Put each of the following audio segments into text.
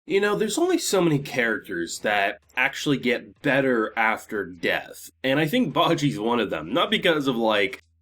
There's only so many characters that actually get better after death. And I think Baji's one of them. Not because of,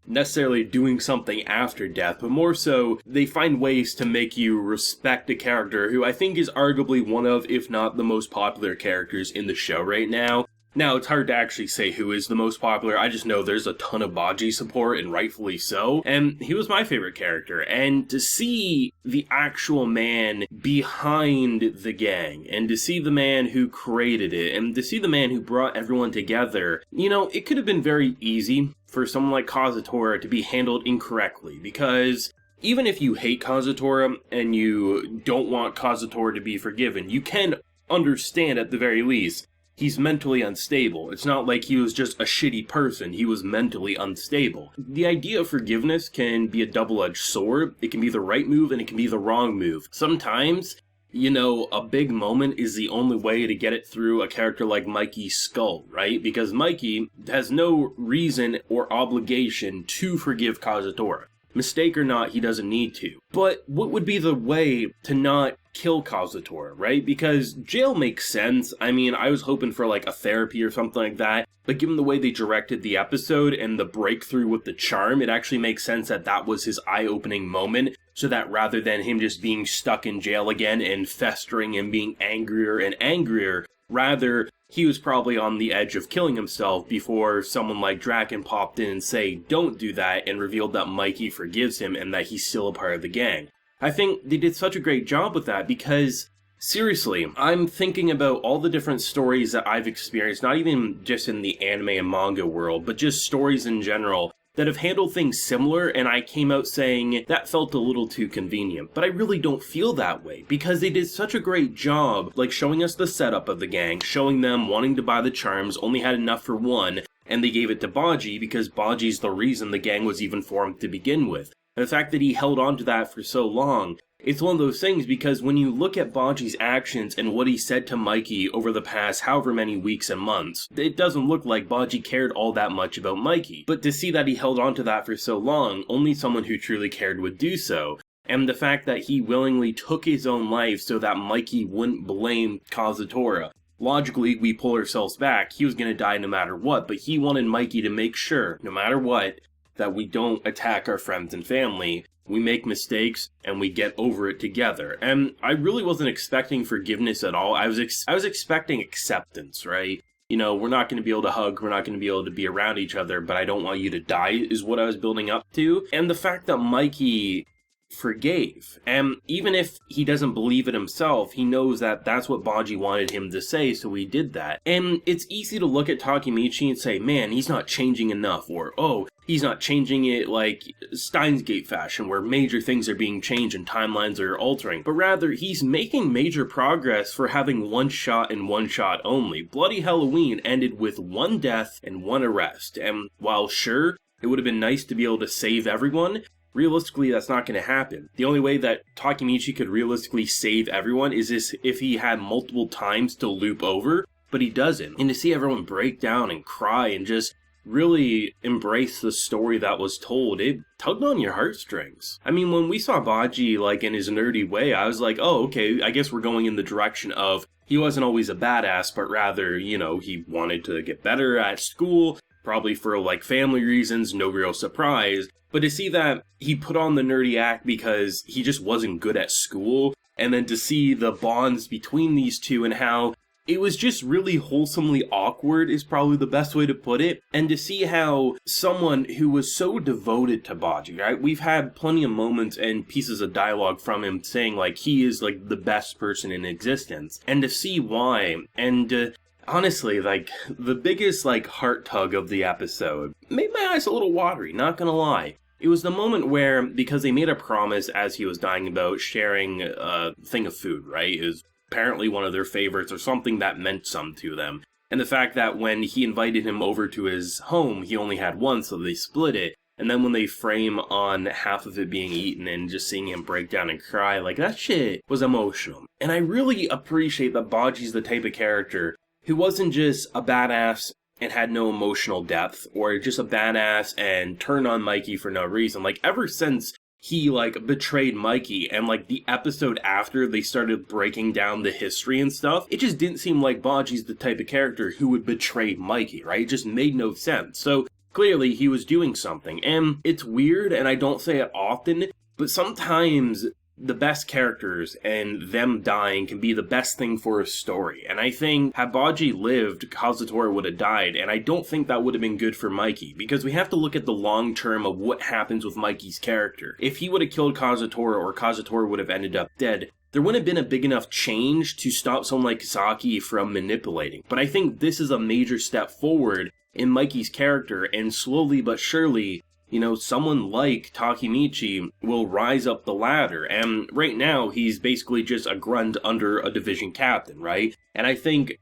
necessarily doing something after death, but more so, they find ways to make you respect a character who I think is arguably one of, if not the most popular characters in the show right now. Now, it's hard to actually say who is the most popular. I just know there's a ton of Baji support, and rightfully so. And he was my favorite character. And to see the actual man behind the gang, and to see the man who created it, and to see the man who brought everyone together, it could have been very easy for someone like Kazutora to be handled incorrectly. Because even if you hate Kazutora, and you don't want Kazutora to be forgiven, you can understand at the very least he's mentally unstable. It's not like he was just a shitty person. He was mentally unstable. The idea of forgiveness can be a double-edged sword. It can be the right move and it can be the wrong move. Sometimes, a big moment is the only way to get it through a character like Mikey's skull, right? Because Mikey has no reason or obligation to forgive Kazutora. Mistake or not, he doesn't need to. But what would be the way to not kill Kazutora, right? Because jail makes sense. I mean, I was hoping for a therapy or something like that, but given the way they directed the episode and the breakthrough with the charm, it actually makes sense that that was his eye-opening moment, so that rather than him just being stuck in jail again and festering and being angrier and angrier, rather, he was probably on the edge of killing himself before someone like Draken popped in and say, don't do that, and revealed that Mikey forgives him and that he's still a part of the gang. I think they did such a great job with that because, seriously, I'm thinking about all the different stories that I've experienced, not even just in the anime and manga world, but just stories in general that have handled things similar, and I came out saying that felt a little too convenient. But I really don't feel that way, because they did such a great job, showing us the setup of the gang, showing them wanting to buy the charms, only had enough for one, and they gave it to Baji, because Baji's the reason the gang was even formed to begin with. And the fact that he held on to that for so long, it's one of those things because when you look at Baji's actions and what he said to Mikey over the past however many weeks and months, it doesn't look like Baji cared all that much about Mikey. But to see that he held on to that for so long, only someone who truly cared would do so. And the fact that he willingly took his own life so that Mikey wouldn't blame Kazutora. Logically, we pull ourselves back. He was going to die no matter what, but he wanted Mikey to make sure, no matter what, that we don't attack our friends and family. We make mistakes, and we get over it together. And I really wasn't expecting forgiveness at all. I was expecting acceptance, right? We're not going to be able to hug, we're not going to be able to be around each other, but I don't want you to die, is what I was building up to. And the fact that Mikey forgave, and even if he doesn't believe it himself, he knows that that's what Baji wanted him to say, so he did that. And it's easy to look at Takemichi and say, man, he's not changing enough, or, oh, he's not changing it like Steins Gate fashion, where major things are being changed and timelines are altering, but rather, he's making major progress for having one shot and one shot only. Bloody Halloween ended with one death and one arrest, and while sure, it would have been nice to be able to save everyone, realistically, that's not going to happen. The only way that Takemichi could realistically save everyone is if he had multiple times to loop over, but he doesn't. And to see everyone break down and cry and just really embrace the story that was told, it tugged on your heartstrings. I mean, when we saw Baji, in his nerdy way, I was like, oh, okay, I guess we're going in the direction of he wasn't always a badass, but rather, he wanted to get better at school, probably for, family reasons, no real surprise. But to see that he put on the nerdy act because he just wasn't good at school, and then to see the bonds between these two and how it was just really wholesomely awkward is probably the best way to put it. And to see how someone who was so devoted to Baji, right? We've had plenty of moments and pieces of dialogue from him saying, he is, the best person in existence. And to see why, and honestly, the biggest, heart tug of the episode made my eyes a little watery, not gonna lie. It was the moment where, because they made a promise as he was dying about sharing a thing of food, right? It was apparently one of their favorites or something that meant some to them. And the fact that when he invited him over to his home, he only had one, so they split it. And then when they frame on half of it being eaten and just seeing him break down and cry, that shit was emotional. And I really appreciate that Baji's the type of character who wasn't just a badass and had no emotional depth, or just a badass and turned on Mikey for no reason. Ever since he, like, betrayed Mikey, and, like, the episode after they started breaking down the history and stuff, it just didn't seem like Baji's the type of character who would betray Mikey, right? It just made no sense. So, clearly, he was doing something, and it's weird, and I don't say it often, but sometimes the best characters and them dying can be the best thing for a story. And I think had Baji lived, Kazutora would have died, and I don't think that would have been good for Mikey, because we have to look at the long term of what happens with Mikey's character. If he would have killed Kazutora, or Kazutora would have ended up dead, there wouldn't have been a big enough change to stop someone like Saki from manipulating. But I think this is a major step forward in Mikey's character, and slowly but surely, you know, someone like Takemichi will rise up the ladder, and right now he's basically just a grunt under a division captain, right? And I think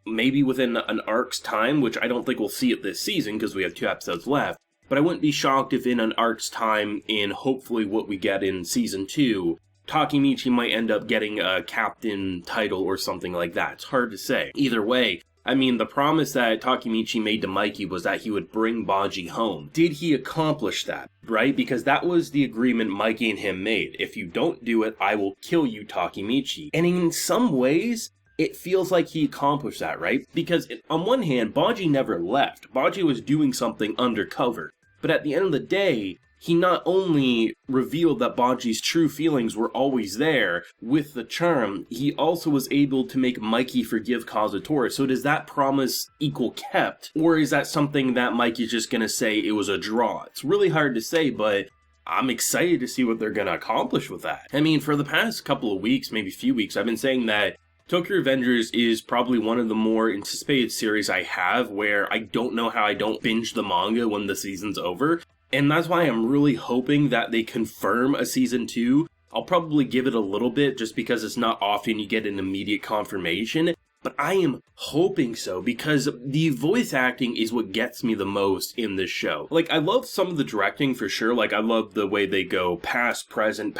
maybe within an arc's time, which I don't think we'll see it this season because we have 2 episodes left, but I wouldn't be shocked if in an arc's time, in hopefully what we get in season 2, Takemichi might end up getting a captain title or something like that. It's hard to say. Either way, I mean, the promise that Takemichi made to Mikey was that he would bring Baji home. Did he accomplish that, right? Because that was the agreement Mikey and him made. If you don't do it, I will kill you, Takemichi. And in some ways, it feels like he accomplished that, right? Because on one hand, Baji never left. Baji was doing something undercover. But at the end of the day, he not only revealed that Baji's true feelings were always there with the charm, he also was able to make Mikey forgive Kazutora. So does that promise equal kept? Or is that something that Mikey's just gonna say it was a draw? It's really hard to say, but I'm excited to see what they're gonna accomplish with that. I mean, for the past couple of weeks, maybe a few weeks, I've been saying that Tokyo Revengers is probably one of the more anticipated series I have, where I don't know how I don't binge the manga when the season's over. And that's why I'm really hoping that they confirm a season 2. I'll probably give it a little bit just because it's not often you get an immediate confirmation. But I am hoping so, because the voice acting is what gets me the most in this show. Like, I love some of the directing for sure. Like, I love the way they go past, present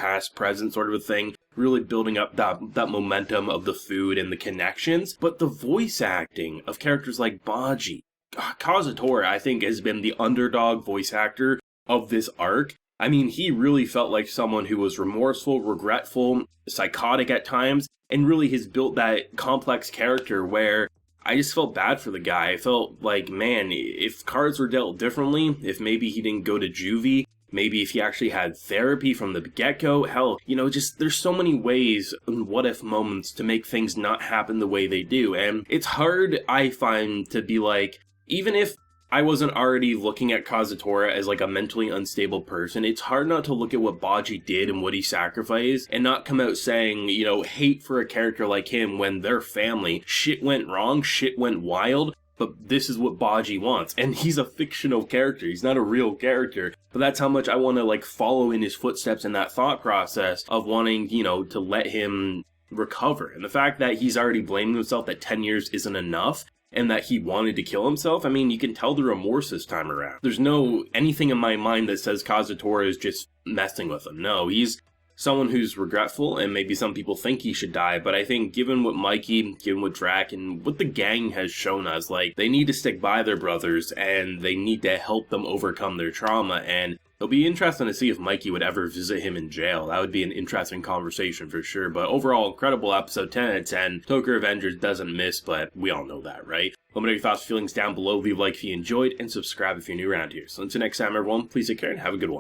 sort of a thing. Really building up that momentum of the food and the connections. But the voice acting of characters like Baji, Kazutora, I think, has been the underdog voice actor of this arc. I mean, he really felt like someone who was remorseful, regretful, psychotic at times, and really has built that complex character where I just felt bad for the guy. I felt like, man, if cards were dealt differently, if maybe he didn't go to juvie, maybe if he actually had therapy from the get-go, hell, you know, just there's so many ways and what-if moments to make things not happen the way they do. And it's hard, I find, to be like, even if I wasn't already looking at Kazutora as like a mentally unstable person, it's hard not to look at what Baji did and what he sacrificed and not come out saying, you know, hate for a character like him when their family, shit went wrong, shit went wild, but this is what Baji wants. And he's a fictional character, he's not a real character, but that's how much I want to like follow in his footsteps in that thought process of wanting, you know, to let him recover. And the fact that he's already blaming himself that 10 years isn't enough, and that he wanted to kill himself, I mean, you can tell the remorse this time around. There's no anything in my mind that says Kazutora is just messing with him. No, he's someone who's regretful, and maybe some people think he should die, but I think given what Mikey, given what Drac, and what the gang has shown us, like, they need to stick by their brothers, and they need to help them overcome their trauma, and it'll be interesting to see if Mikey would ever visit him in jail. That would be an interesting conversation for sure. But overall, incredible episode 10 out of 10. Tokyo Revengers doesn't miss, but we all know that, right? Let me know your thoughts and feelings down below. Leave a like if you enjoyed, and subscribe if you're new around here. So until next time, everyone, please take care and have a good one.